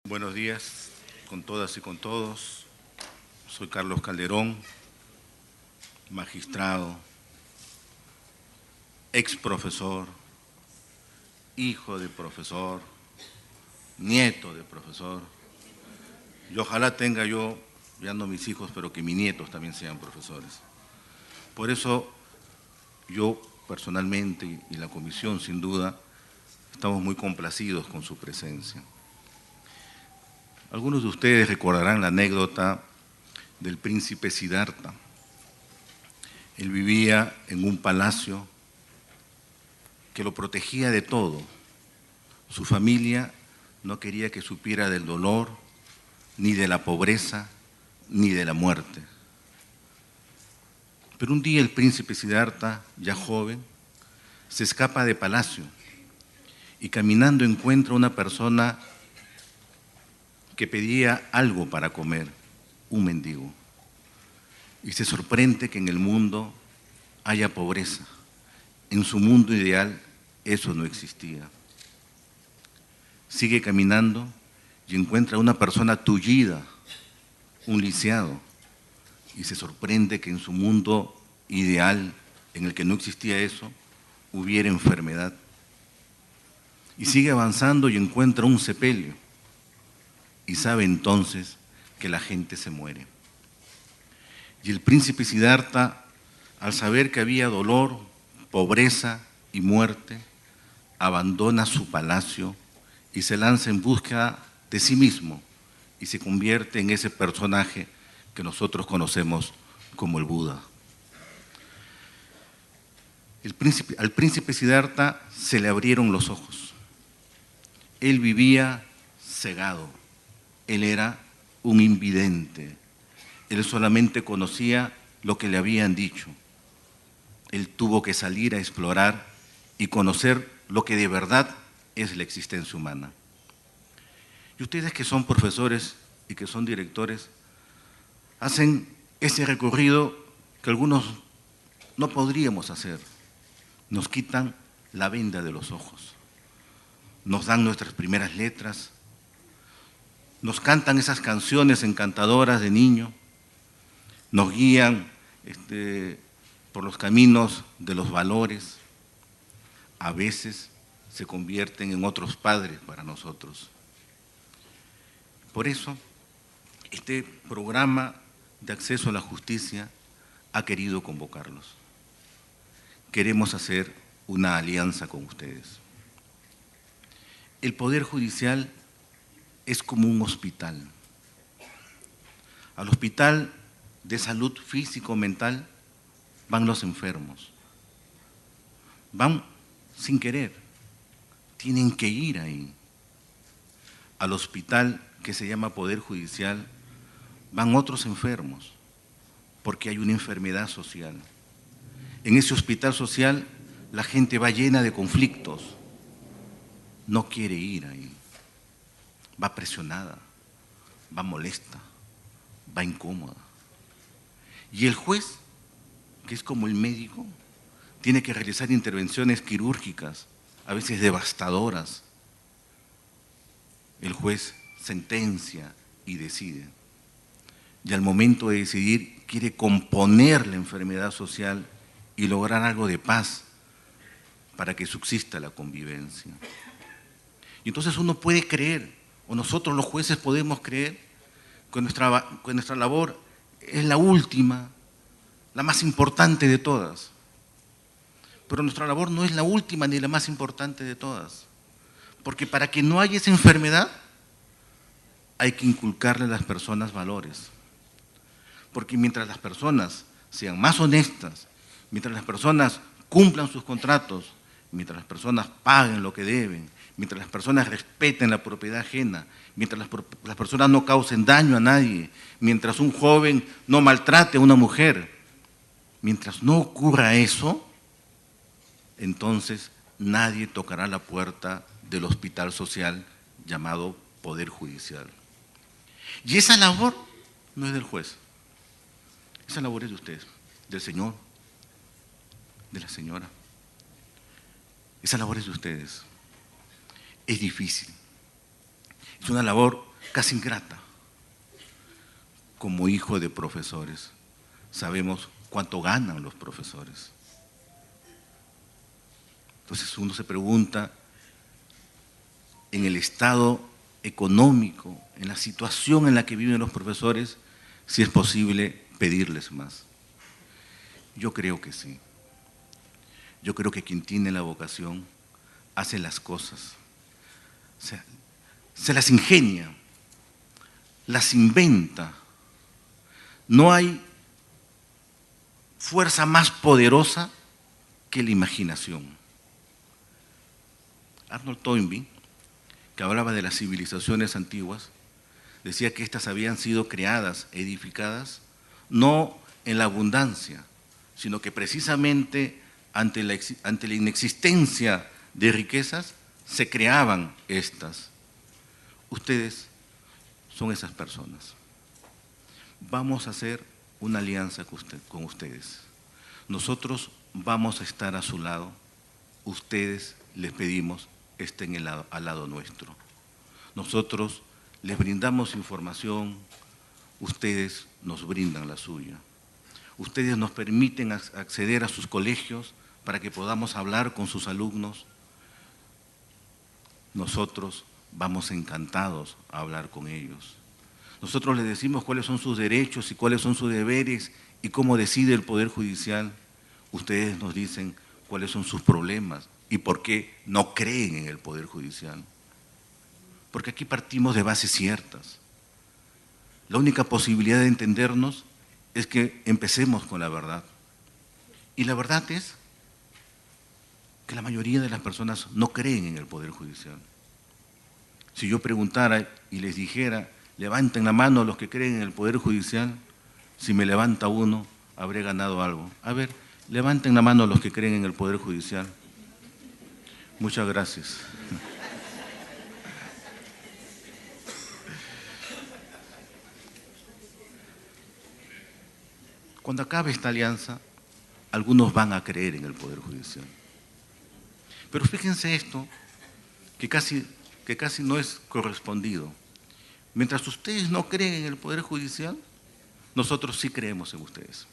Buenos días con todas y con todos. Soy Carlos Calderón, magistrado, ex profesor, hijo de profesor, nieto de profesor. Y ojalá tenga yo, ya no mis hijos, pero que mis nietos también sean profesores. Por eso yo personalmente y la comisión sin duda estamos muy complacidos con su presencia. Algunos de ustedes recordarán la anécdota del príncipe Siddhartha. Él vivía en un palacio que lo protegía de todo. Su familia no quería que supiera del dolor, ni de la pobreza, ni de la muerte. Pero un día el príncipe Siddhartha, ya joven, se escapa de palacio y caminando encuentra una persona que pedía algo para comer, un mendigo. Y se sorprende que en el mundo haya pobreza. En su mundo ideal eso no existía. Sigue caminando y encuentra a una persona tullida, un lisiado, y se sorprende que en su mundo ideal, en el que no existía eso, hubiera enfermedad. Y sigue avanzando y encuentra un sepelio, y sabe entonces que la gente se muere. Y el príncipe Siddhartha, al saber que había dolor, pobreza y muerte, abandona su palacio y se lanza en búsqueda de sí mismo y se convierte en ese personaje que nosotros conocemos como el Buda. Al príncipe Siddhartha se le abrieron los ojos. Él vivía cegado, él era un invidente, él solamente conocía lo que le habían dicho. Él tuvo que salir a explorar y conocer lo que de verdad es la existencia humana. Y ustedes que son profesores y que son directores, hacen ese recorrido que algunos no podríamos hacer. Nos quitan la venda de los ojos, nos dan nuestras primeras letras, nos cantan esas canciones encantadoras de niño, nos guían por los caminos de los valores, a veces se convierten en otros padres para nosotros. Por eso, este programa de acceso a la justicia ha querido convocarlos. Queremos hacer una alianza con ustedes. El Poder Judicial es como un hospital. Al hospital de salud físico-mental van los enfermos. Van sin querer, tienen que ir ahí. Al hospital que se llama Poder Judicial van otros enfermos, porque hay una enfermedad social. En ese hospital social la gente va llena de conflictos, no quiere ir ahí, va presionada, va molesta, va incómoda. Y el juez, que es como el médico, tiene que realizar intervenciones quirúrgicas, a veces devastadoras. El juez sentencia y decide. Y al momento de decidir, quiere componer la enfermedad social y lograr algo de paz para que subsista la convivencia. Y entonces uno puede creer, o nosotros los jueces podemos creer, que nuestra labor es la última, la más importante de todas. Pero nuestra labor no es la última ni la más importante de todas. Porque para que no haya esa enfermedad, hay que inculcarle a las personas valores. Porque mientras las personas sean más honestas, mientras las personas cumplan sus contratos, mientras las personas paguen lo que deben, mientras las personas respeten la propiedad ajena, mientras las personas no causen daño a nadie, mientras un joven no maltrate a una mujer, mientras no ocurra eso, entonces nadie tocará la puerta del hospital social llamado Poder Judicial. Y esa labor no es del juez, esa labor es de ustedes, del señor, de la señora. Esa labor es de ustedes. Es difícil. Es una labor casi ingrata. Como hijo de profesores, sabemos cuánto ganan los profesores. Entonces uno se pregunta, en el estado económico, en la situación en la que viven los profesores, si es posible pedirles más. Yo creo que sí. Yo creo que quien tiene la vocación hace las cosas, se las ingenia, las inventa. No hay fuerza más poderosa que la imaginación. Arnold Toynbee, que hablaba de las civilizaciones antiguas, decía que éstas habían sido creadas, edificadas, no en la abundancia, sino que precisamente ante la inexistencia de riquezas se creaban estas. Ustedes son esas personas. Vamos a hacer una alianza con ustedes. Nosotros vamos a estar a su lado. Ustedes, les pedimos, estén al lado nuestro. Nosotros les brindamos información, ustedes nos brindan la suya. Ustedes nos permiten acceder a sus colegios para que podamos hablar con sus alumnos. Nosotros vamos encantados a hablar con ellos. Nosotros les decimos cuáles son sus derechos y cuáles son sus deberes y cómo decide el Poder Judicial. Ustedes nos dicen cuáles son sus problemas y por qué no creen en el Poder Judicial. Porque aquí partimos de bases ciertas. La única posibilidad de entendernos es que empecemos con la verdad. Y la verdad es que la mayoría de las personas no creen en el Poder Judicial. Si yo preguntara y les dijera, levanten la mano los que creen en el Poder Judicial, si me levanta uno, habré ganado algo. A ver, levanten la mano los que creen en el Poder Judicial. Muchas gracias. Cuando acabe esta alianza, algunos van a creer en el Poder Judicial. Pero fíjense esto, que casi no es correspondido. Mientras ustedes no creen en el Poder Judicial, nosotros sí creemos en ustedes.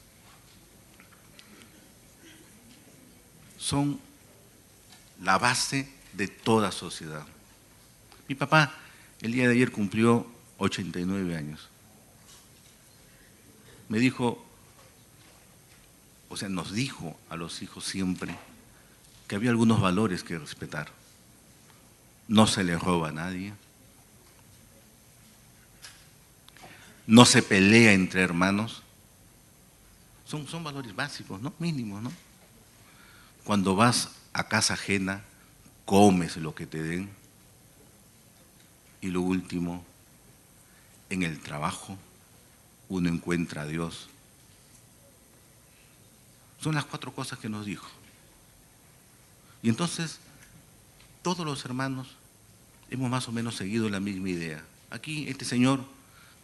Son la base de toda sociedad. Mi papá el día de ayer cumplió 89 años. Me dijo, nos dijo a los hijos siempre que había algunos valores que respetar. No se le roba a nadie. No se pelea entre hermanos. Son valores básicos, ¿no? Mínimos, ¿no? Cuando vas a casa ajena, comes lo que te den. Y lo último, en el trabajo, uno encuentra a Dios. Son las 4 cosas que nos dijo. Y entonces, todos los hermanos hemos más o menos seguido la misma idea. Aquí, este señor,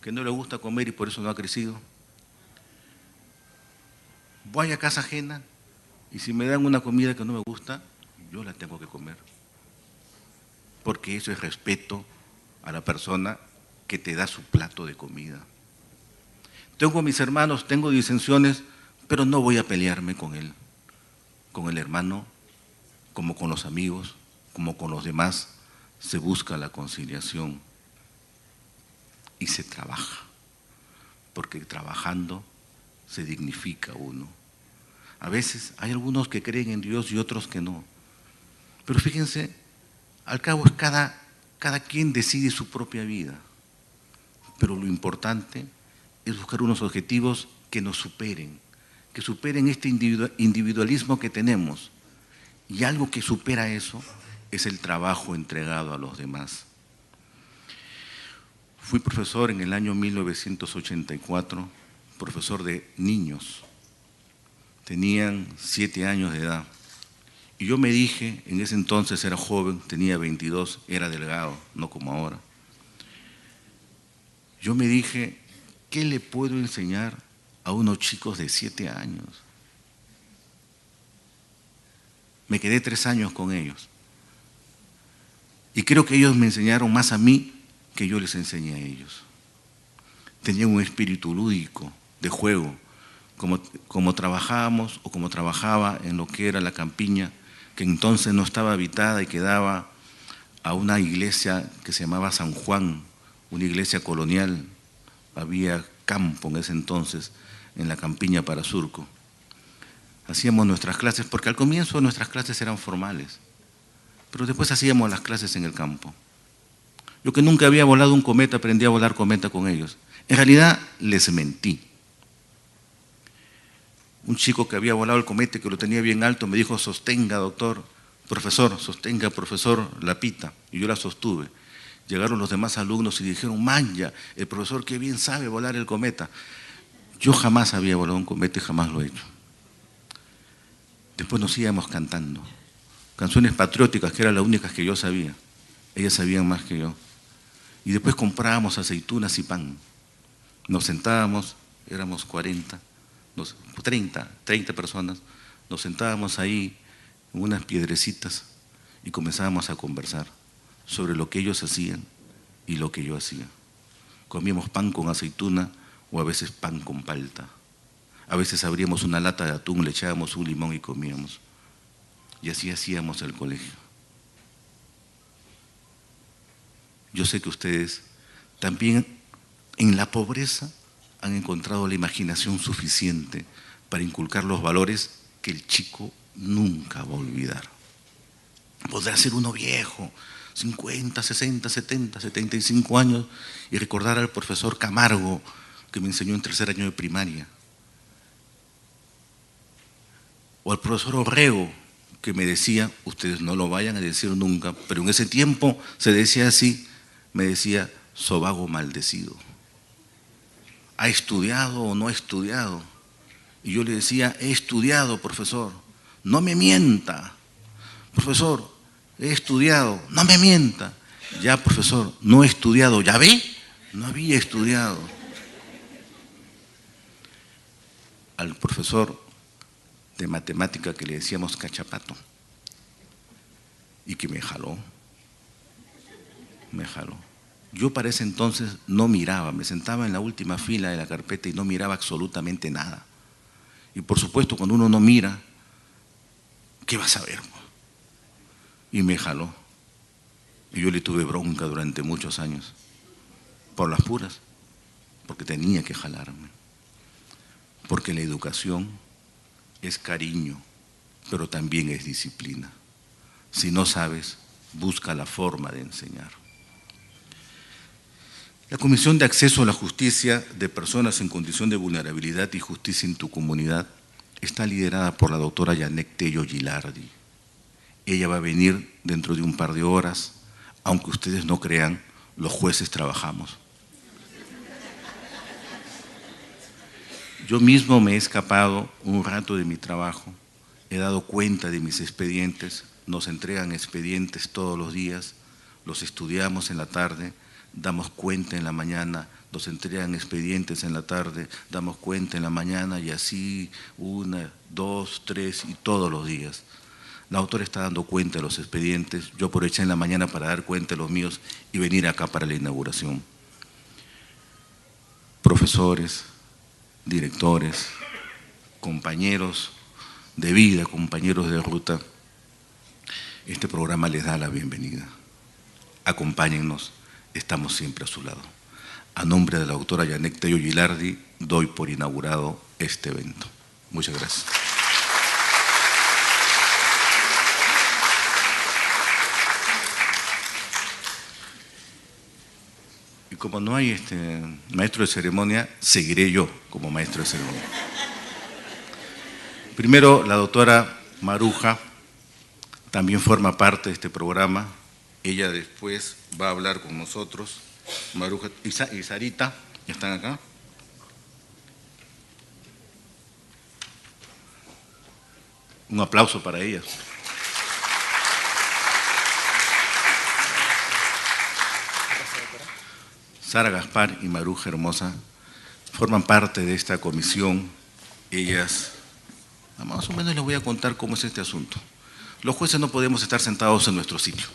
que no le gusta comer y por eso no ha crecido, voy a casa ajena y si me dan una comida que no me gusta, yo la tengo que comer. Porque eso es respeto a la persona que te da su plato de comida. Tengo mis hermanos, tengo disensiones, pero no voy a pelearme con él, con el hermano, como con los amigos, como con los demás. Se busca la conciliación y se trabaja, porque trabajando se dignifica uno. A veces hay algunos que creen en Dios y otros que no. Pero fíjense, al cabo es cada quien decide su propia vida. Pero lo importante es buscar unos objetivos que nos superen, que superen este individualismo que tenemos. Y algo que supera eso es el trabajo entregado a los demás. Fui profesor en el año 1984, profesor de niños. Tenían 7 años de edad. Y yo me dije, en ese entonces era joven, tenía 22, era delgado, no como ahora. Yo me dije, ¿qué le puedo enseñar a unos chicos de 7 años? Me quedé 3 años con ellos. Y creo que ellos me enseñaron más a mí que yo les enseñé a ellos. Tenían un espíritu lúdico, de juego, como trabajábamos o como trabajaba en lo que era la campiña, que entonces no estaba habitada y quedaba a una iglesia que se llamaba San Juan, una iglesia colonial. Había campo en ese entonces en la campiña para Surco. Hacíamos nuestras clases, porque al comienzo nuestras clases eran formales, pero después hacíamos las clases en el campo. Yo, que nunca había volado un cometa, aprendí a volar cometa con ellos. En realidad les mentí. Un chico que había volado el cometa y que lo tenía bien alto me dijo: sostenga, doctor, profesor, sostenga, profesor, la pita. Y yo la sostuve. Llegaron los demás alumnos y dijeron: manja, el profesor qué bien sabe volar el cometa. Yo jamás había volado un cometa y jamás lo he hecho. Después nos íbamos cantando canciones patrióticas, que eran las únicas que yo sabía. Ellas sabían más que yo. Y después comprábamos aceitunas y pan. Nos sentábamos, éramos 30 personas, nos sentábamos ahí en unas piedrecitas y comenzábamos a conversar sobre lo que ellos hacían y lo que yo hacía. Comíamos pan con aceituna o a veces pan con palta. A veces abríamos una lata de atún, le echábamos un limón y comíamos. Y así hacíamos el colegio. Yo sé que ustedes también en la pobreza han encontrado la imaginación suficiente para inculcar los valores que el chico nunca va a olvidar. Podrá ser uno viejo, 50, 60, 70, 75 años, y recordar al profesor Camargo, que me enseñó en tercer año de primaria, o al profesor Orrego, que me decía: ustedes no lo vayan a decir nunca, pero en ese tiempo se decía así, me decía: sobago maldecido. ¿Ha estudiado o no ha estudiado? Y yo le decía: he estudiado, profesor, no me mienta. Profesor, he estudiado, no me mienta. Ya, profesor, no he estudiado. ¿Ya ve? No había estudiado. Al profesor de matemática que le decíamos Cachapato, y que me jaló. Yo para ese entonces no miraba, me sentaba en la última fila de la carpeta y no miraba absolutamente nada. Y por supuesto, cuando uno no mira, ¿qué vas a ver? Y me jaló. Y yo le tuve bronca durante muchos años, por las puras, porque tenía que jalarme. Porque la educación es cariño, pero también es disciplina. Si no sabes, busca la forma de enseñar. La Comisión de Acceso a la Justicia de Personas en Condición de Vulnerabilidad y Justicia en tu Comunidad está liderada por la doctora Yanek Tello Gilardi. Ella va a venir dentro de un par de horas. Aunque ustedes no crean, los jueces trabajamos. Yo mismo me he escapado un rato de mi trabajo, he dado cuenta de mis expedientes, nos entregan expedientes todos los días, los estudiamos en la tarde, damos cuenta en la mañana, nos entregan expedientes en la tarde, damos cuenta en la mañana, y así 1, 2, 3 y todos los días. La autora está dando cuenta de los expedientes, yo aproveché en la mañana para dar cuenta de los míos y venir acá para la inauguración. Profesores, directores, compañeros de vida, compañeros de ruta, este programa les da la bienvenida. Acompáñennos, estamos siempre a su lado. A nombre de la doctora Yanek Tello Gilardi, doy por inaugurado este evento. Muchas gracias. Y como no hay maestro de ceremonia, seguiré yo como maestro de ceremonia. Primero, la doctora Maruja también forma parte de este programa. Ella después va a hablar con nosotros. Maruja y Sarita, ¿están acá? Un aplauso para ellas. Sara Gaspar y Maruja Hermosa forman parte de esta comisión. Ellas, más o menos les voy a contar cómo es este asunto. Los jueces no podemos estar sentados en nuestro sitio,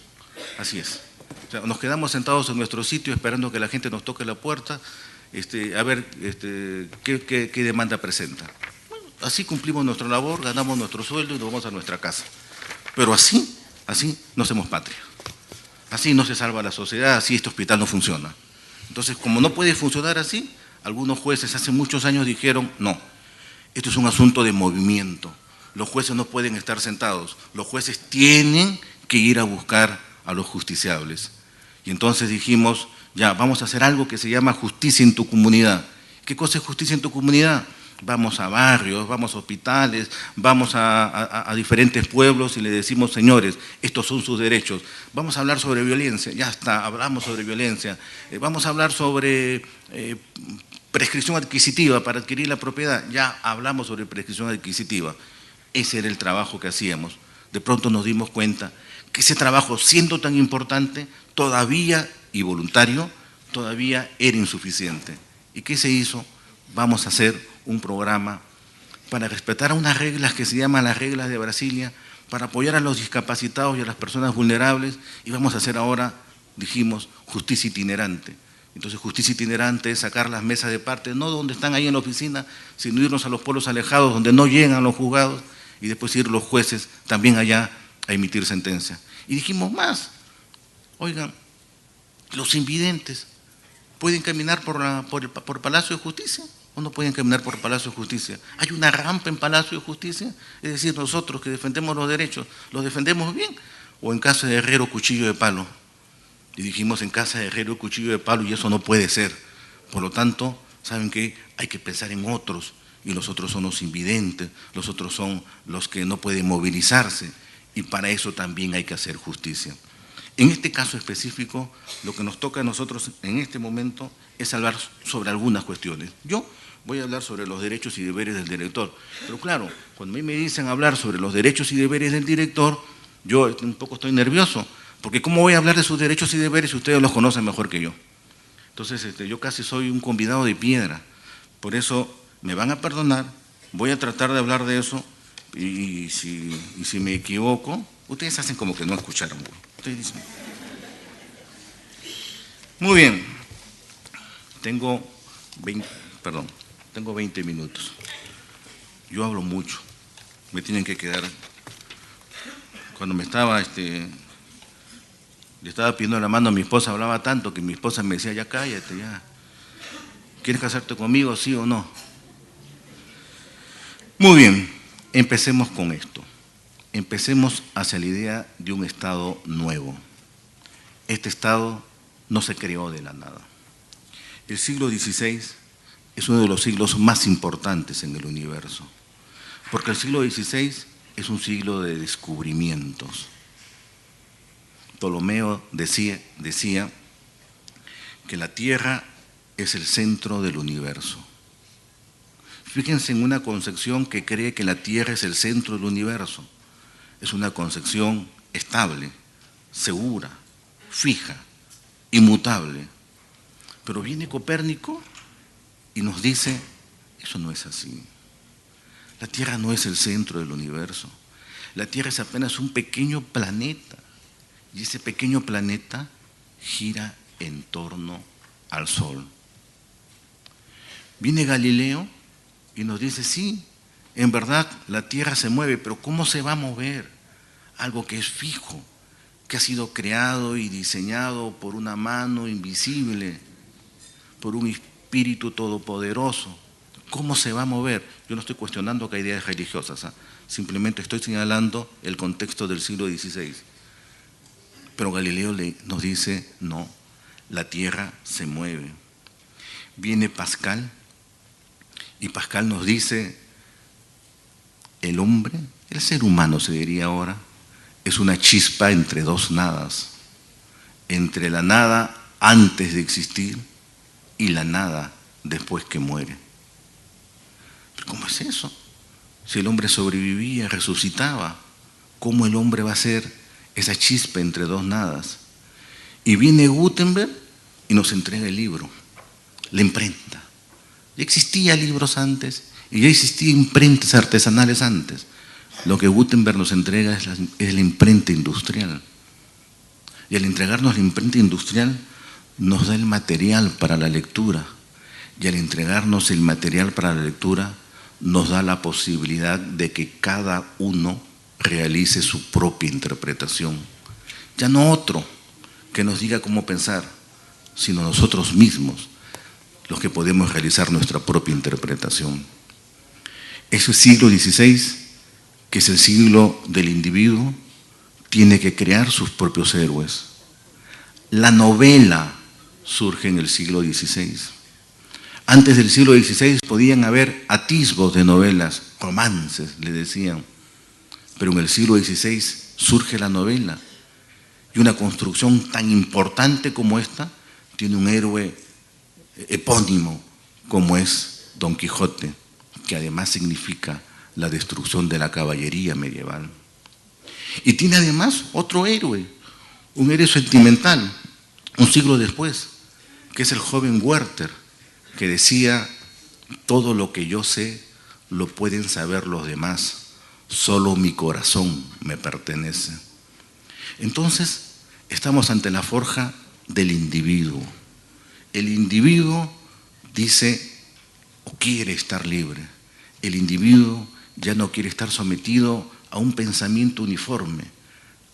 así es. O sea, nos quedamos sentados en nuestro sitio esperando que la gente nos toque la puerta, a ver qué demanda presenta. Bueno, así cumplimos nuestra labor, ganamos nuestro sueldo y nos vamos a nuestra casa. Pero así no hacemos patria. Así no se salva la sociedad, así este hospital no funciona. Entonces, como no puede funcionar así, algunos jueces hace muchos años dijeron, no, esto es un asunto de movimiento. Los jueces no pueden estar sentados, los jueces tienen que ir a buscar a los justiciables. Y entonces dijimos, ya, vamos a hacer algo que se llama justicia en tu comunidad. ¿Qué cosa es justicia en tu comunidad? Vamos a barrios, vamos a hospitales, vamos a diferentes pueblos y le decimos, señores, estos son sus derechos. Vamos a hablar sobre violencia, ya está, hablamos sobre violencia. Vamos a hablar sobre prescripción adquisitiva para adquirir la propiedad, ya hablamos sobre prescripción adquisitiva. Ese era el trabajo que hacíamos. De pronto nos dimos cuenta que ese trabajo, siendo tan importante, todavía, y voluntario, todavía era insuficiente. ¿Y qué se hizo? Vamos a hacer un programa para respetar unas reglas que se llaman las reglas de Brasilia, para apoyar a los discapacitados y a las personas vulnerables, y vamos a hacer ahora, dijimos, justicia itinerante. Entonces, justicia itinerante es sacar las mesas de parte, no donde están ahí en la oficina, sino irnos a los pueblos alejados donde no llegan los juzgados, y después ir los jueces también allá a emitir sentencia. Y dijimos más, oigan, los invidentes pueden caminar por Palacio de Justicia o no pueden caminar por Palacio de Justicia. Hay una rampa en Palacio de Justicia, es decir, nosotros que defendemos los derechos, ¿los defendemos bien? O en casa de herrero, cuchillo de palo. Y dijimos en casa de herrero, cuchillo de palo, y eso no puede ser. Por lo tanto, ¿saben qué? Hay que pensar en otros, y los otros son los invidentes, los otros son los que no pueden movilizarse, y para eso también hay que hacer justicia. En este caso específico, lo que nos toca a nosotros en este momento es hablar sobre algunas cuestiones. Yo voy a hablar sobre los derechos y deberes del director, pero claro, cuando a mí me dicen hablar sobre los derechos y deberes del director, yo un poco estoy nervioso, porque ¿cómo voy a hablar de sus derechos y deberes si ustedes los conocen mejor que yo? Entonces, yo casi soy un convidado de piedra, por eso me van a perdonar, voy a tratar de hablar de eso, y si me equivoco, ustedes hacen como que no escucharon. Ustedes dicen. Muy bien, tengo 20 minutos. Yo hablo mucho, me tienen que quedar. Cuando me estaba, le estaba pidiendo la mano a mi esposa, hablaba tanto que mi esposa me decía, ya cállate, ya. ¿Quieres casarte conmigo, sí o no? Muy bien, empecemos con esto. Empecemos hacia la idea de un Estado nuevo. Este Estado no se creó de la nada. El siglo XVI es uno de los siglos más importantes en el universo, porque el siglo XVI es un siglo de descubrimientos. Ptolomeo decía que la Tierra es el centro del universo. Fíjense en una concepción que cree que la Tierra es el centro del universo. Es una concepción estable, segura, fija, inmutable. Pero viene Copérnico y nos dice, eso no es así. La Tierra no es el centro del universo. La Tierra es apenas un pequeño planeta. Y ese pequeño planeta gira en torno al Sol. Viene Galileo y nos dice, sí, en verdad la Tierra se mueve, pero ¿cómo se va a mover? Algo que es fijo, que ha sido creado y diseñado por una mano invisible, por un espíritu todopoderoso. ¿Cómo se va a mover? Yo no estoy cuestionando que hay ideas religiosas, simplemente estoy señalando el contexto del siglo XVI. Pero Galileo nos dice, no, la Tierra se mueve. Viene Pascal y Pascal nos dice, el hombre, el ser humano se diría ahora, es una chispa entre dos nadas, entre la nada antes de existir y la nada después que muere. ¿Pero cómo es eso? Si el hombre sobrevivía, resucitaba, ¿cómo el hombre va a ser esa chispa entre dos nadas? Y viene Gutenberg y nos entrega el libro, la imprenta. Ya existían libros antes y ya existían imprentas artesanales antes. Lo que Gutenberg nos entrega es la imprenta industrial. Y al entregarnos la imprenta industrial, nos da el material para la lectura. Y al entregarnos el material para la lectura, nos da la posibilidad de que cada uno realice su propia interpretación. Ya no otro que nos diga cómo pensar, sino nosotros mismos los que podemos realizar nuestra propia interpretación. Ese siglo XVI, que es el siglo del individuo, tiene que crear sus propios héroes. La novela surge en el siglo XVI. Antes del siglo XVI podían haber atisbos de novelas, romances, le decían, pero en el siglo XVI surge la novela. Y una construcción tan importante como esta tiene un héroe epónimo como es Don Quijote, que además significa la destrucción de la caballería medieval. Y tiene además otro héroe, un héroe sentimental, un siglo después, que es el joven Werther, que decía: todo lo que yo sé lo pueden saber los demás, solo mi corazón me pertenece. Entonces, estamos ante la forja del individuo. El individuo dice o quiere estar libre. El individuo ya no quiere estar sometido a un pensamiento uniforme.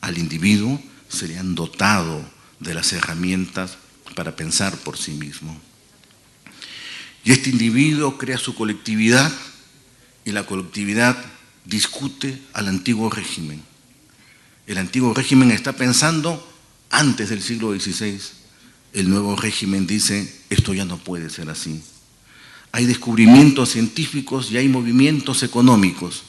Al individuo se le han dotado de las herramientas para pensar por sí mismo. Y este individuo crea su colectividad y la colectividad discute al antiguo régimen. El antiguo régimen está pensando antes del siglo XVI. El nuevo régimen dice: esto ya no puede ser así. Hay descubrimientos científicos y hay movimientos económicos.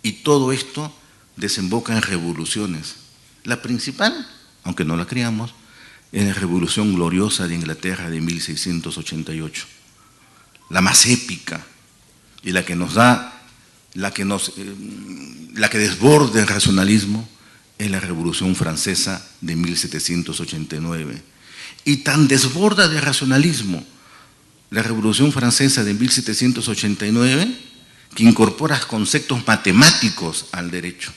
Y todo esto desemboca en revoluciones. La principal, aunque no la creamos, es la Revolución Gloriosa de Inglaterra de 1688. La más épica y la que nos da, la que desborda el racionalismo, es la Revolución Francesa de 1789. Y tan desborda de racionalismo la Revolución Francesa de 1789 que incorpora conceptos matemáticos al derecho.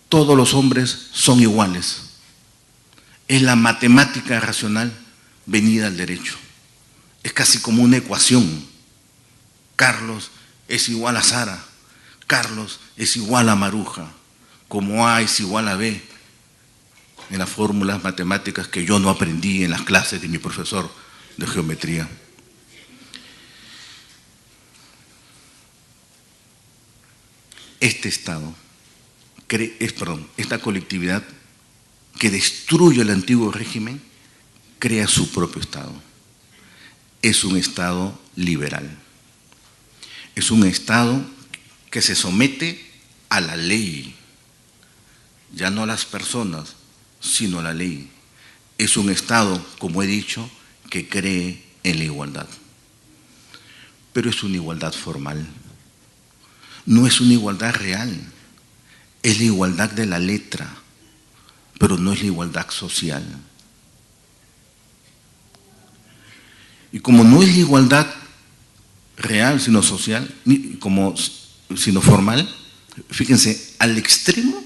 Todos los hombres son iguales. Es la matemática racional venida al derecho. Es casi como una ecuación. Carlos es igual a Sara. Carlos es igual a Maruja. Como A es igual a B. En las fórmulas matemáticas que yo no aprendí en las clases de mi profesor de geometría. Esta colectividad que destruye el antiguo régimen crea su propio Estado. Es un Estado liberal. Es un Estado que se somete a la ley, ya no a las personas, sino a la ley. Es un Estado, como he dicho, que cree en la igualdad. Pero es una igualdad formal. No es una igualdad real. Es la igualdad de la letra, pero no es la igualdad social. Y como no es la igualdad real, sino social, sino formal, fíjense, al extremo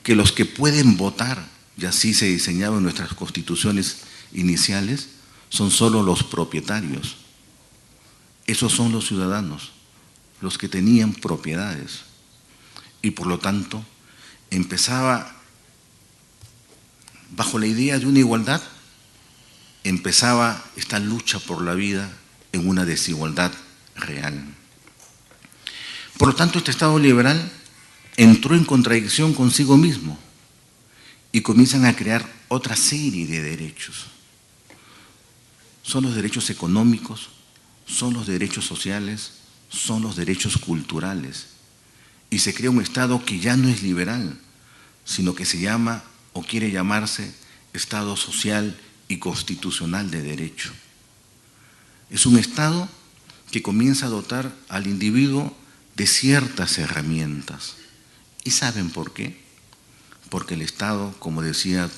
que los que pueden votar, y así se diseñaba en nuestras constituciones iniciales, son solo los propietarios. Esos son los ciudadanos, los que tenían propiedades. Y por lo tanto, empezaba, bajo la idea de una igualdad, empezaba esta lucha por la vida en una desigualdad real. Por lo tanto, este Estado liberal entró en contradicción consigo mismo y comienzan a crear otra serie de derechos. Son los derechos económicos, son los derechos sociales, son los derechos culturales. Y se crea un Estado que ya no es liberal, sino que se llama o quiere llamarse Estado social y constitucional de derecho. Es un Estado que comienza a dotar al individuo de ciertas herramientas. ¿Y saben por qué? Porque el Estado, como decía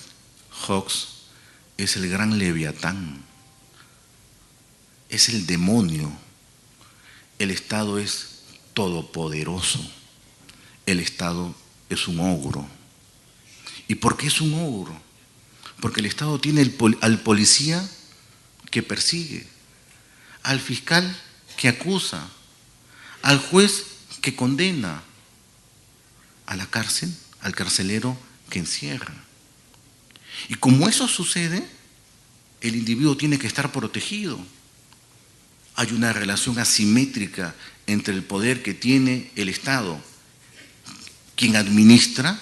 Hobbes, es el gran leviatán, es el demonio. El Estado es todopoderoso. El Estado es un ogro. ¿Y por qué es un ogro? Porque el Estado tiene al policía que persigue, al fiscal que acusa, al juez que condena, a la cárcel, al carcelero que encierra. Y como eso sucede, el individuo tiene que estar protegido. Hay una relación asimétrica entre el poder que tiene el Estado, quien administra,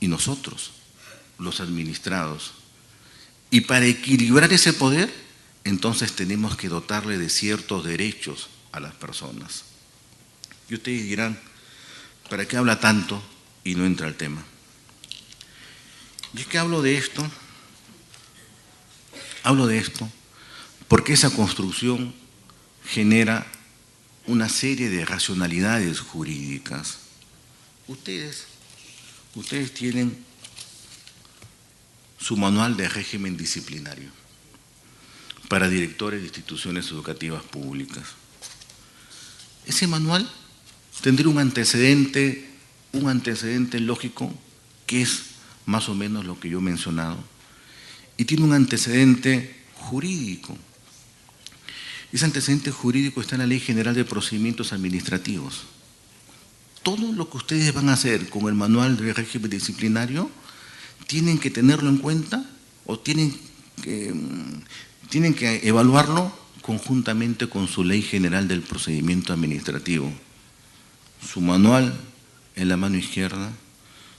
y nosotros, los administrados. Y para equilibrar ese poder, entonces tenemos que dotarle de ciertos derechos a las personas. Y ustedes dirán, ¿para qué habla tanto y no entra al tema? Y es que hablo de esto porque esa construcción genera una serie de racionalidades jurídicas. Ustedes tienen su manual de régimen disciplinario para directores de instituciones educativas públicas. Ese manual tendría un antecedente lógico que es más o menos lo que yo he mencionado, y tiene un antecedente jurídico. Ese antecedente jurídico está en la Ley General de Procedimientos Administrativos. Todo lo que ustedes van a hacer con el manual de régimen disciplinario tienen que tenerlo en cuenta o tienen que evaluarlo conjuntamente con su Ley General del Procedimiento Administrativo. Su manual en la mano izquierda,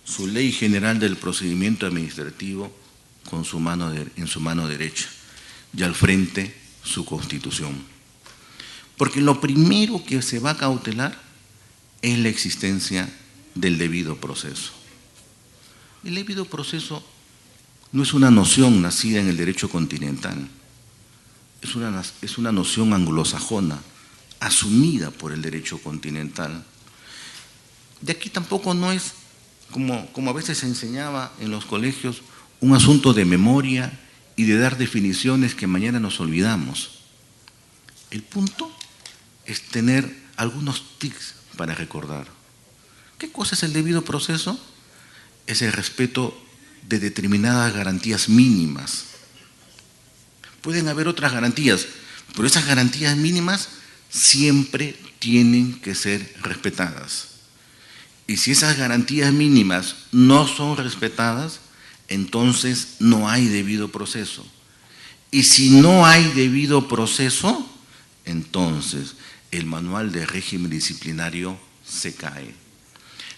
su Ley General del Procedimiento Administrativo en su mano derecha, y al frente su Constitución. Porque lo primero que se va a cautelar es la existencia del debido proceso. El debido proceso no es una noción nacida en el derecho continental, es una noción anglosajona, asumida por el derecho continental. De aquí tampoco no es, como a veces se enseñaba en los colegios, un asunto de memoria y de dar definiciones que mañana nos olvidamos. El punto es tener algunos tics para recordar. ¿Qué cosa es el debido proceso? Es el respeto de determinadas garantías mínimas. Pueden haber otras garantías, pero esas garantías mínimas siempre tienen que ser respetadas. Y si esas garantías mínimas no son respetadas, entonces no hay debido proceso. Y si no hay debido proceso, entonces el manual de régimen disciplinario se cae.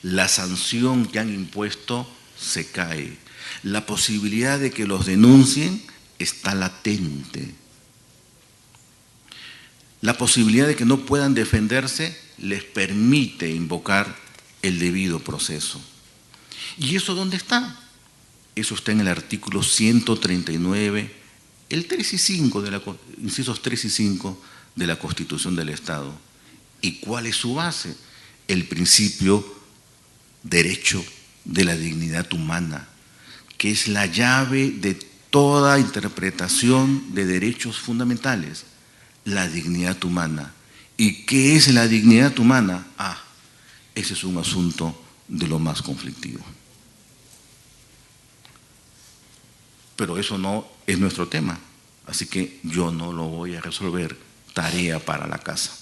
La sanción que han impuesto se cae. La posibilidad de que los denuncien está latente. La posibilidad de que no puedan defenderse les permite invocar el debido proceso. ¿Y eso dónde está? Eso está en el artículo 139, el 3 y 5 incisos 3 y 5 de la Constitución del Estado. ¿Y cuál es su base? El principio derecho de la dignidad humana, que es la llave de toda interpretación de derechos fundamentales, la dignidad humana. ¿Y qué es la dignidad humana? Ese es un asunto de lo más conflictivo. Pero eso no es nuestro tema, así que yo no lo voy a resolver, tarea para la casa.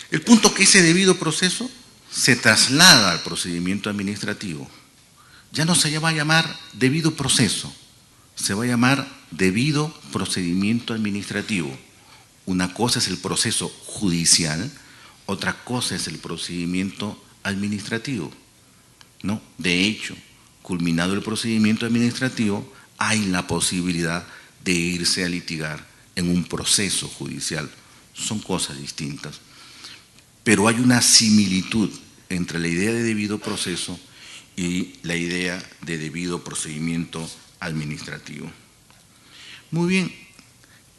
El punto es que ese debido proceso se traslada al procedimiento administrativo. Ya no se va a llamar debido proceso, se va a llamar debido procedimiento administrativo. Una cosa es el proceso judicial, otra cosa es el procedimiento administrativo, ¿no? De hecho, culminado el procedimiento administrativo, hay la posibilidad de irse a litigar en un proceso judicial. Son cosas distintas. Pero hay una similitud entre la idea de debido proceso y la idea de debido procedimiento administrativo. Muy bien,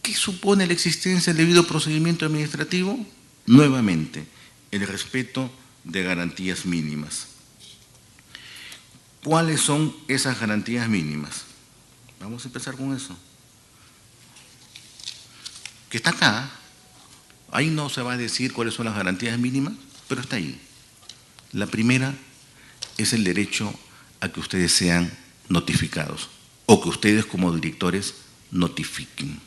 ¿qué supone la existencia del debido procedimiento administrativo? Nuevamente, el respeto de garantías mínimas. ¿Cuáles son esas garantías mínimas? Vamos a empezar con eso. Que está acá. Ahí no se va a decir cuáles son las garantías mínimas, pero está ahí. La primera es el derecho a que ustedes sean notificados o que ustedes como directores notifiquen.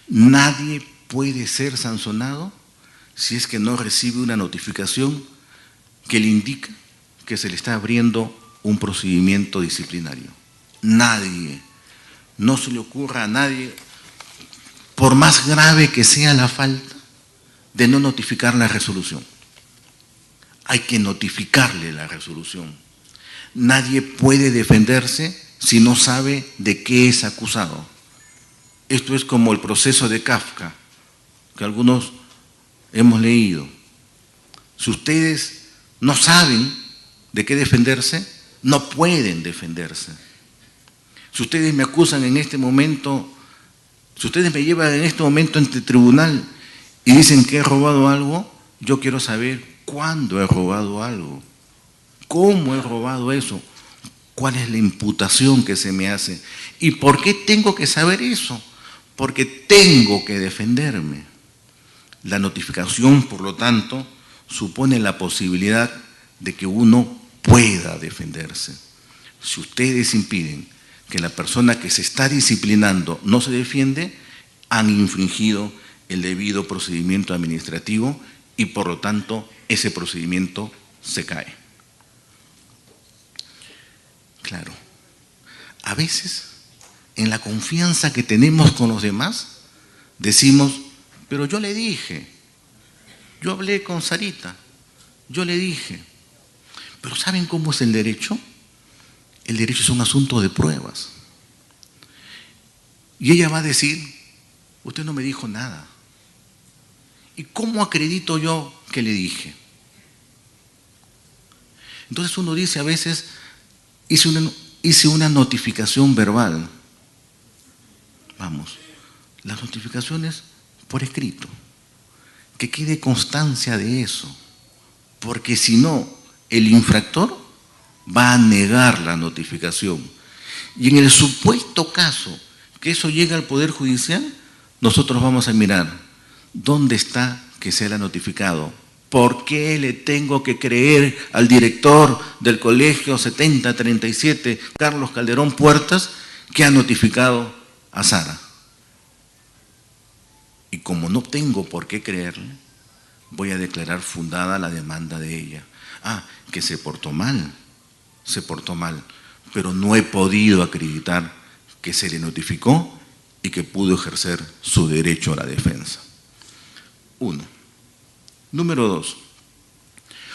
Nadie puede ser sancionado si es que no recibe una notificación que le indica que se le está abriendo un procedimiento disciplinario. Nadie, no se le ocurra a nadie, por más grave que sea la falta, de no notificar la resolución. Hay que notificarle la resolución. Nadie puede defenderse si no sabe de qué es acusado. Esto es como el proceso de Kafka, que algunos hemos leído. Si ustedes no saben de qué defenderse, no pueden defenderse. Si ustedes me acusan en este momento, si ustedes me llevan en este momento ante el tribunal y dicen que he robado algo, yo quiero saber cuándo he robado algo, cómo he robado eso, cuál es la imputación que se me hace y por qué tengo que saber eso, porque tengo que defenderme. La notificación, por lo tanto, supone la posibilidad de que uno pueda defenderse. Si ustedes impiden que la persona que se está disciplinando no se defiende, han infringido el debido procedimiento administrativo y, por lo tanto, ese procedimiento se cae. Claro, a veces, en la confianza que tenemos con los demás, decimos, pero yo le dije, yo hablé con Sarita, yo le dije. Pero ¿saben cómo es el derecho? El derecho es un asunto de pruebas. Y ella va a decir, usted no me dijo nada. ¿Y cómo acredito yo que le dije? Entonces uno dice a veces, hice una notificación verbal. Vamos, las notificaciones por escrito, que quede constancia de eso, porque si no, el infractor va a negar la notificación. Y en el supuesto caso que eso llegue al Poder Judicial, nosotros vamos a mirar dónde está que se haya notificado. ¿Por qué le tengo que creer al director del colegio 7037, Carlos Calderón Puertas, que ha notificado a Sara? Y como no tengo por qué creerle, voy a declarar fundada la demanda de ella. Que se portó mal, pero no he podido acreditar que se le notificó y que pudo ejercer su derecho a la defensa. 1. Número 2.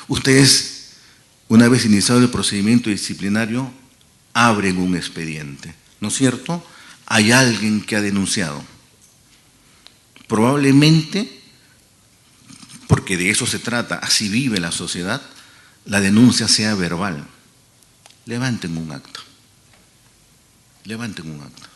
Ustedes, una vez iniciado el procedimiento disciplinario, abren un expediente, ¿no es cierto? Hay alguien que ha denunciado. Probablemente, porque de eso se trata, así vive la sociedad, la denuncia sea verbal. Levanten un acta. Levanten un acta.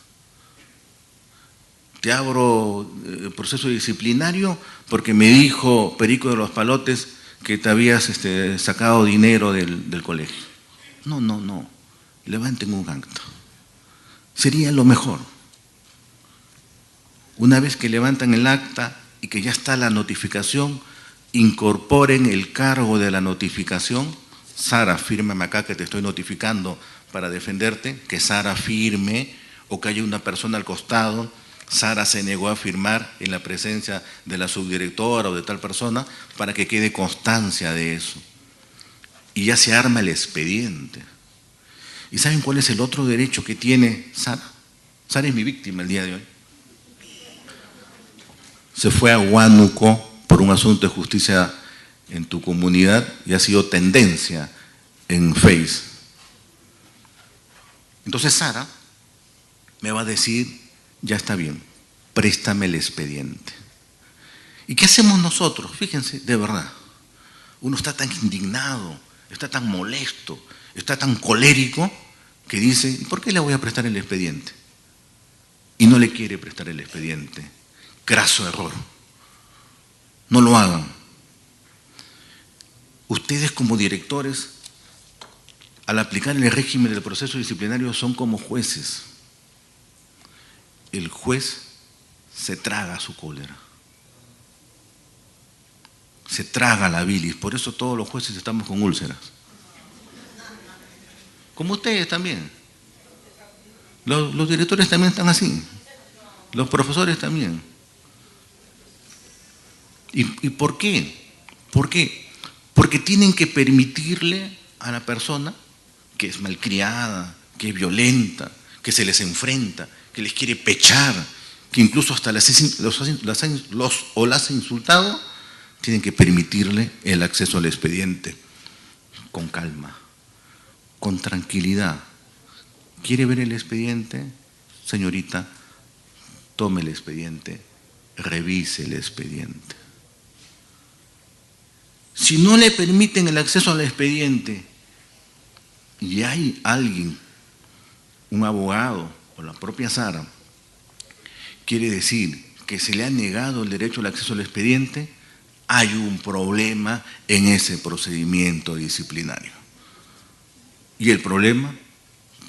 Te abro el proceso disciplinario porque me dijo Perico de los Palotes que te habías sacado dinero del colegio. No. Levanten un acta. Sería lo mejor. Una vez que levantan el acta y que ya está la notificación, incorporen el cargo de la notificación. Sara, fírmame acá que te estoy notificando para defenderte, que Sara firme, o que haya una persona al costado. Sara se negó a firmar en la presencia de la subdirectora o de tal persona para que quede constancia de eso. Y ya se arma el expediente. ¿Y saben cuál es el otro derecho que tiene Sara? Sara es mi víctima el día de hoy. Se fue a Huánuco por un asunto de justicia en tu comunidad y ha sido tendencia en Face. Entonces Sara me va a decir, ya está bien, préstame el expediente. ¿Y qué hacemos nosotros? Fíjense, de verdad, uno está tan indignado, está tan molesto, está tan colérico, que dice, ¿por qué le voy a prestar el expediente? Y no le quiere prestar el expediente. Graso error. No lo hagan. Ustedes como directores, al aplicar el régimen del proceso disciplinario, son como jueces. El juez se traga su cólera. Se traga la bilis. Por eso todos los jueces estamos con úlceras. como ustedes también. Los directores también están así, los profesores también. ¿Y por qué? ¿Por qué? Porque tienen que permitirle a la persona que es malcriada, que es violenta, que se les enfrenta, que les quiere pechar, que incluso hasta las ha insultado, tienen que permitirle el acceso al expediente con calma, con tranquilidad. ¿Quiere ver el expediente? Señorita, tome el expediente, revise el expediente. Si no le permiten el acceso al expediente y hay alguien, un abogado o la propia Sara, quiere decir que se le ha negado el derecho al acceso al expediente, hay un problema en ese procedimiento disciplinario. Y el problema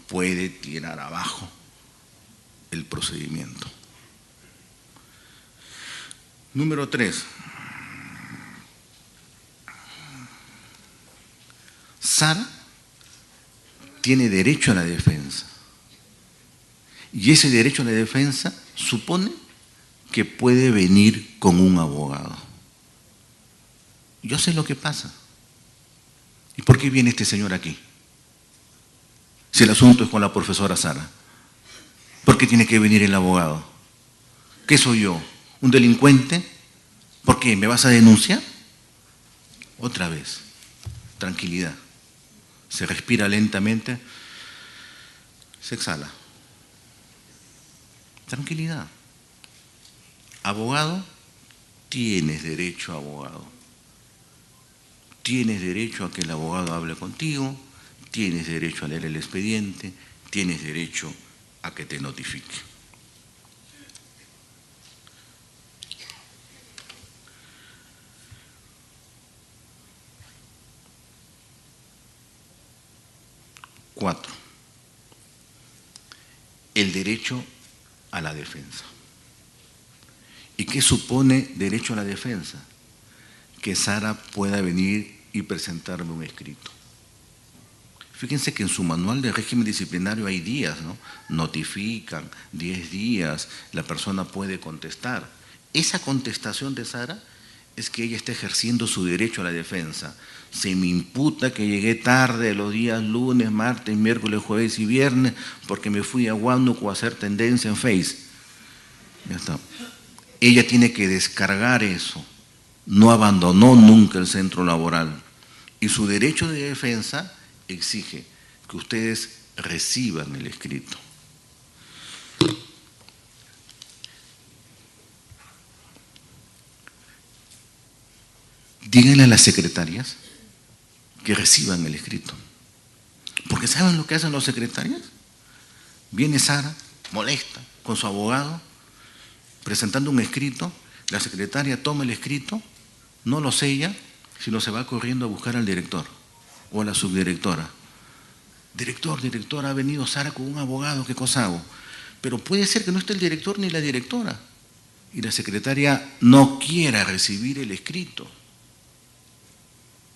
puede tirar abajo el procedimiento. Número 3. Sara tiene derecho a la defensa. Y ese derecho a la defensa supone que puede venir con un abogado. Yo sé lo que pasa. ¿Y por qué viene este señor aquí? Si el asunto es con la profesora Sara. ¿Por qué tiene que venir el abogado? ¿Qué soy yo? ¿Un delincuente? ¿Por qué? ¿Me vas a denunciar? Otra vez, tranquilidad. Se respira lentamente, se exhala. Tranquilidad. Abogado, tienes derecho a abogado. Tienes derecho a que el abogado hable contigo, tienes derecho a leer el expediente, tienes derecho a que te notifique. Cuatro, el derecho a la defensa. ¿Y qué supone derecho a la defensa? Que Sara pueda venir y presentarme un escrito. Fíjense que en su manual de régimen disciplinario hay días, ¿no? Notifican, 10 días, la persona puede contestar. Esa contestación de Sara es que ella está ejerciendo su derecho a la defensa. Se me imputa que llegué tarde los días lunes, martes, miércoles, jueves y viernes porque me fui a Huánuco a hacer tendencia en Face. Ya está. Ella tiene que descargar eso. No abandonó nunca el centro laboral. Y su derecho de defensa exige que ustedes reciban el escrito. Díganle a las secretarias que reciban el escrito. Porque ¿saben lo que hacen los secretarios? Viene Sara, molesta, con su abogado, presentando un escrito, la secretaria toma el escrito, no lo sella, sino se va corriendo a buscar al director o a la subdirectora. Director, ha venido Sara con un abogado, ¿qué cosa hago? Pero puede ser que no esté el director ni la directora y la secretaria no quiera recibir el escrito.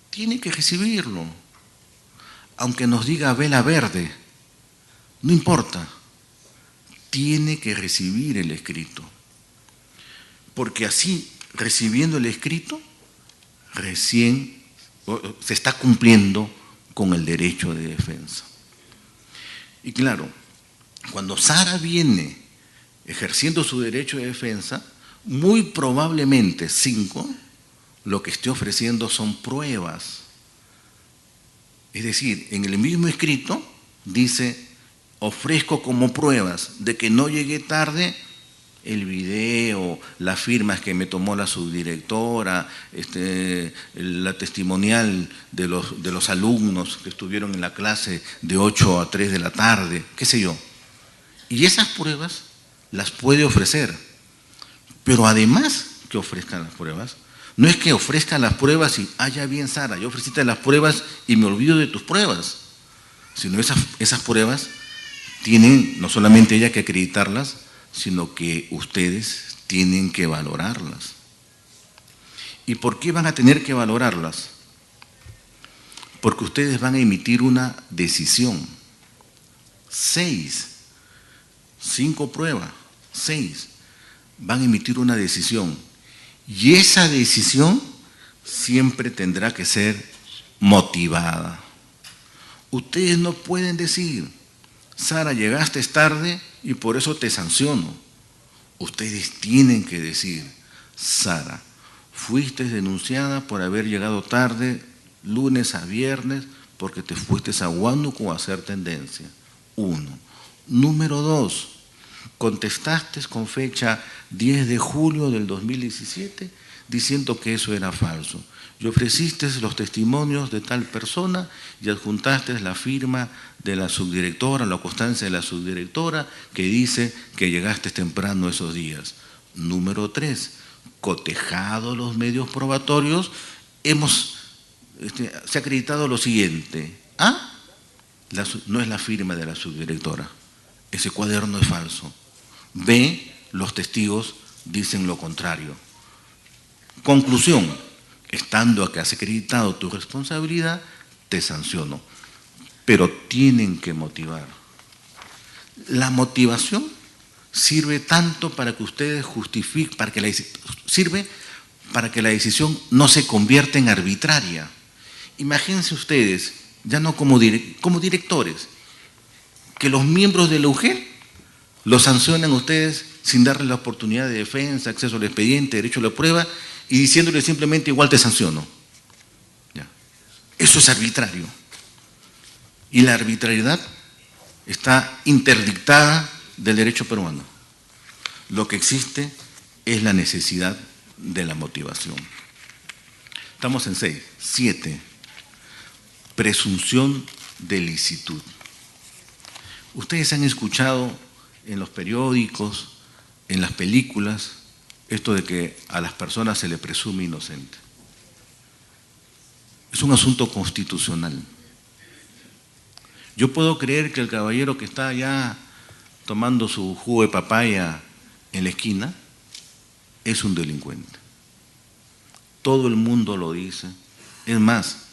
Tiene que recibirlo, aunque nos diga vela verde, no importa, tiene que recibir el escrito, porque así, recibiendo el escrito, recién se está cumpliendo con el derecho de defensa. Y claro, cuando Sara viene ejerciendo su derecho de defensa, muy probablemente 5, lo que esté ofreciendo son pruebas. Es decir, en el mismo escrito dice, ofrezco como pruebas de que no llegué tarde el video, las firmas que me tomó la subdirectora, la testimonial de los alumnos que estuvieron en la clase de 8 a 3 de la tarde, qué sé yo. Y esas pruebas las puede ofrecer, pero además que ofrezcan las pruebas, no es que ofrezcan las pruebas y, ya bien Sara, yo ofreciste las pruebas y me olvido de tus pruebas, sino esas pruebas tienen no solamente ella que acreditarlas, sino que ustedes tienen que valorarlas. ¿Y por qué van a tener que valorarlas? Porque ustedes van a emitir una decisión. 6, 5 pruebas, 6, van a emitir una decisión. Y esa decisión siempre tendrá que ser motivada. Ustedes no pueden decir, Sara, llegaste tarde y por eso te sanciono. Ustedes tienen que decir, Sara, fuiste denunciada por haber llegado tarde lunes a viernes porque te fuiste a Huánuco a hacer tendencia. 1. Número 2, contestaste con fecha 10 de julio del 2017 diciendo que eso era falso. Y ofreciste los testimonios de tal persona y adjuntaste la firma de la subdirectora, la constancia de la subdirectora que dice que llegaste temprano esos días. Número 3, cotejado los medios probatorios, se ha acreditado lo siguiente. A, no es la firma de la subdirectora, ese cuaderno es falso. B, los testigos dicen lo contrario. Conclusión, estando acá acreditado tu responsabilidad, te sanciono. Pero tienen que motivar. La motivación sirve tanto para que ustedes justifiquen, sirve para que la decisión no se convierta en arbitraria. Imagínense ustedes, ya no como directores, que los miembros de la UGEL los sancionan a ustedes sin darles la oportunidad de defensa, acceso al expediente, derecho a la prueba, y diciéndole simplemente igual te sanciono. Ya. Eso es arbitrario. Y la arbitrariedad está interdictada del derecho peruano. Lo que existe es la necesidad de la motivación. Estamos en 6. 7. Presunción de licitud. Ustedes han escuchado en los periódicos, en las películas, esto de que a las personas se le presume inocente. Es un asunto constitucional. Yo puedo creer que el caballero que está allá tomando su jugo de papaya en la esquina es un delincuente. Todo el mundo lo dice. Es más,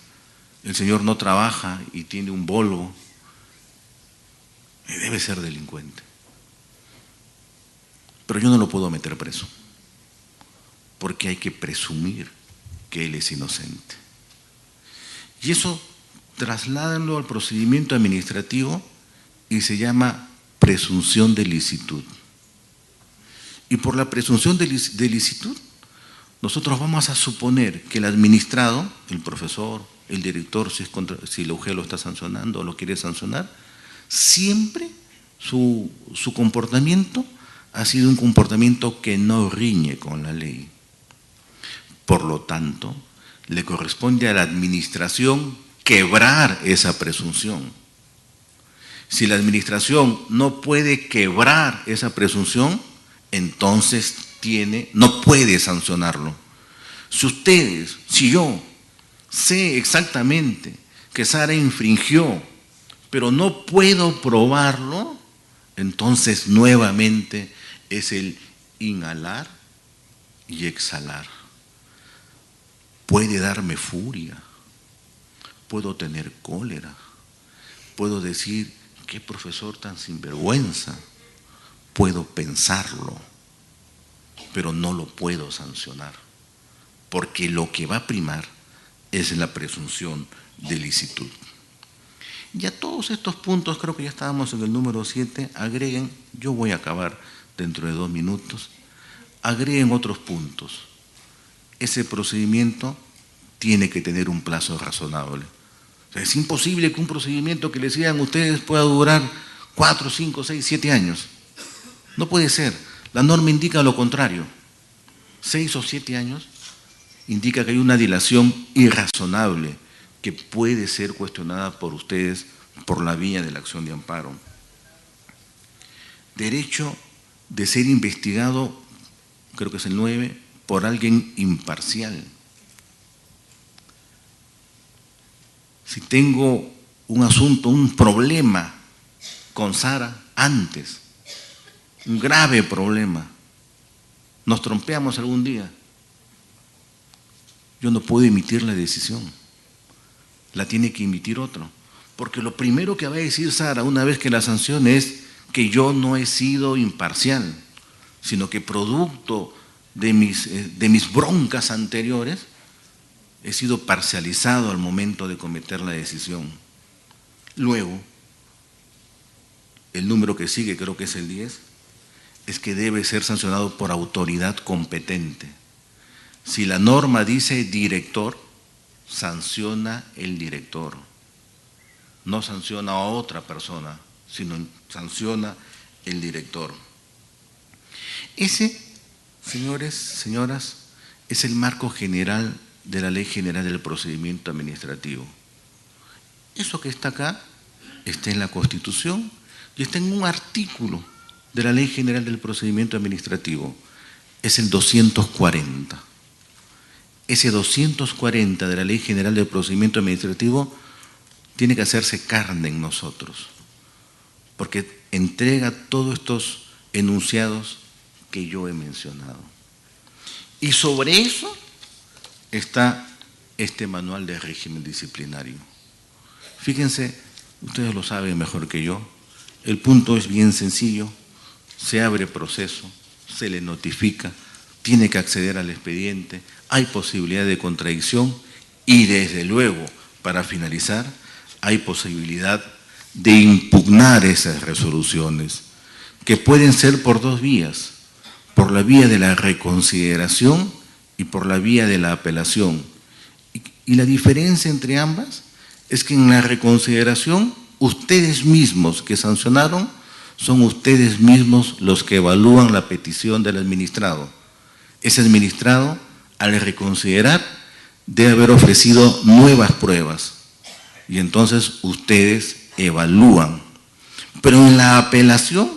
el señor no trabaja y tiene un Volvo y debe ser delincuente. Pero yo no lo puedo meter preso, porque hay que presumir que él es inocente. Y eso trasládenlo al procedimiento administrativo y se llama presunción de licitud. Y por la presunción de licitud, nosotros vamos a suponer que el administrado, el profesor, el director, si la UGEL lo está sancionando o lo quiere sancionar, siempre su comportamiento ha sido un comportamiento que no riñe con la ley. Por lo tanto, le corresponde a la administración quebrar esa presunción. Si la administración no puede quebrar esa presunción, entonces no puede sancionarlo. Si yo sé exactamente que Sara infringió, pero no puedo probarlo, entonces nuevamente es el inhalar y exhalar. Puede darme furia, puedo tener cólera, puedo decir, qué profesor tan sinvergüenza, puedo pensarlo, pero no lo puedo sancionar, porque lo que va a primar es la presunción de licitud. Y a todos estos puntos, creo que ya estábamos en el número 7, agreguen, yo voy a acabar dentro de 2 minutos, agreguen otros puntos. Ese procedimiento tiene que tener un plazo razonable. O sea, es imposible que un procedimiento que les digan ustedes pueda durar 4, 5, 6, 7 años. No puede ser. La norma indica lo contrario. 6 o 7 años indica que hay una dilación irrazonable que puede ser cuestionada por ustedes por la vía de la acción de amparo. Derecho de ser investigado, creo que es el 9, por alguien imparcial. Si tengo un asunto, un problema con Sara antes, un grave problema, nos trompeamos algún día, yo no puedo emitir la decisión, la tiene que emitir otro, Porque lo primero que va a decir Sara una vez que la sancione es que yo no he sido imparcial, sino que producto de mis broncas anteriores he sido parcializado al momento de cometer la decisión. Luego, el número que sigue, creo que es el 10, es que debe ser sancionado por autoridad competente. Si la norma dice director, sanciona el director. No sanciona a otra persona, sino sanciona el director. Ese, señores, señoras, es el marco general de la Ley General del Procedimiento Administrativo. Eso que está acá está en la Constitución y está en un artículo de la Ley General del Procedimiento Administrativo. Es el 240. Ese 240 de la Ley General del Procedimiento Administrativo tiene que hacerse carne en nosotros, porque entrega todos estos enunciados que yo he mencionado. Y sobre eso está este manual de régimen disciplinario. Fíjense, ustedes lo saben mejor que yo, el punto es bien sencillo, se abre proceso, se le notifica, tiene que acceder al expediente, hay posibilidad de contradicción y desde luego, para finalizar, hay posibilidad de impugnar esas resoluciones, que pueden ser por dos vías, por la vía de la reconsideración y por la vía de la apelación. Y la diferencia entre ambas es que en la reconsideración, ustedes mismos que sancionaron, son ustedes mismos los que evalúan la petición del administrado. Ese administrado, al reconsiderar, debe haber ofrecido nuevas pruebas y entonces ustedes evalúan. Pero en la apelación,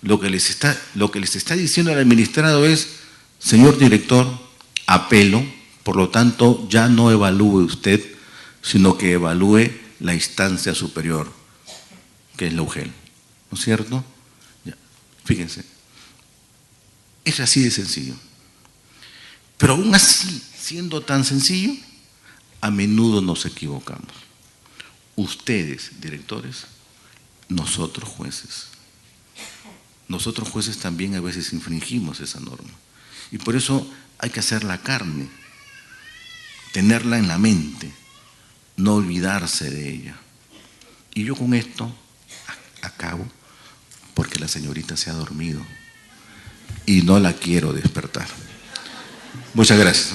lo que les está diciendo el administrado es: señor director, apelo, por lo tanto ya no evalúe usted, sino que evalúe la instancia superior, que es la UGEL. ¿No es cierto? Ya. Fíjense, es así de sencillo. Pero aún así, siendo tan sencillo, a menudo nos equivocamos. Ustedes, directores, nosotros jueces. Nosotros jueces también a veces infringimos esa norma. Y por eso hay que hacer la carne, tenerla en la mente, no olvidarse de ella. Y yo con esto acabo, porque la señorita se ha dormido y no la quiero despertar. Muchas gracias.